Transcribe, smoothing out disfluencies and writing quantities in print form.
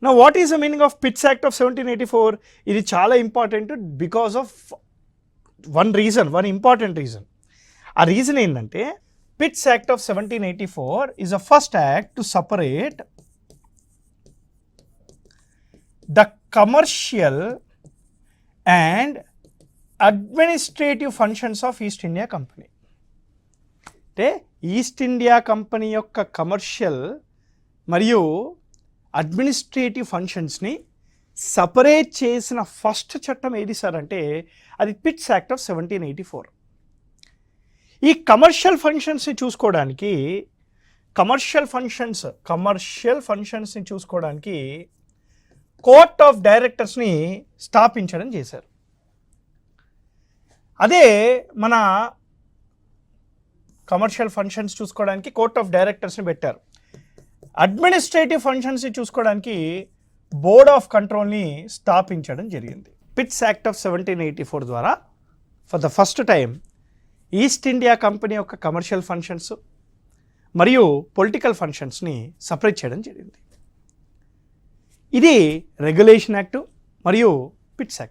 Now, what is the meaning of Pitt's Act of 1784? ఇది చాలా important because of one important reason. ఆ reason ఏంటంటే Pitt's Act of 1784 is the first act to separate the commercial and administrative functions of East India Company. అంటే east India company యొక్క commercial మరియు administrative ఫంక్షన్స్ని separate చేసిన first చట్టం ఏది sir అంటే అది పిట్స్ యాక్ట్ ఆఫ్ 1784. ఈ కమర్షియల్ ఫంక్షన్స్ని చూసుకోవడానికి కమర్షియల్ ఫంక్షన్స్ని చూసుకోవడానికి కోర్ట్ ఆఫ్ డైరెక్టర్స్ని స్థాపించడం చేశారు. అదే మన కమర్షియల్ ఫంక్షన్స్ చూసుకోవడానికి కోర్ట్ ఆఫ్ డైరెక్టర్స్ని పెట్టారు. అడ్మినిస్ట్రేటివ్ ఫంక్షన్స్ని చూసుకోవడానికి బోర్డ్ ఆఫ్ కంట్రోల్ని స్థాపించడం జరిగింది. పిట్స్ యాక్ట్ ఆఫ్ 1784 ద్వారా for the first time east India company యొక్క కమర్షియల్ ఫంక్షన్స్ మరియు పొలిటికల్ ఫంక్షన్స్ని సపరేట్ చేయడం జరిగింది. ఇది రెగ్యులేషన్ యాక్టు మరియు పిట్స్ యాక్ట్.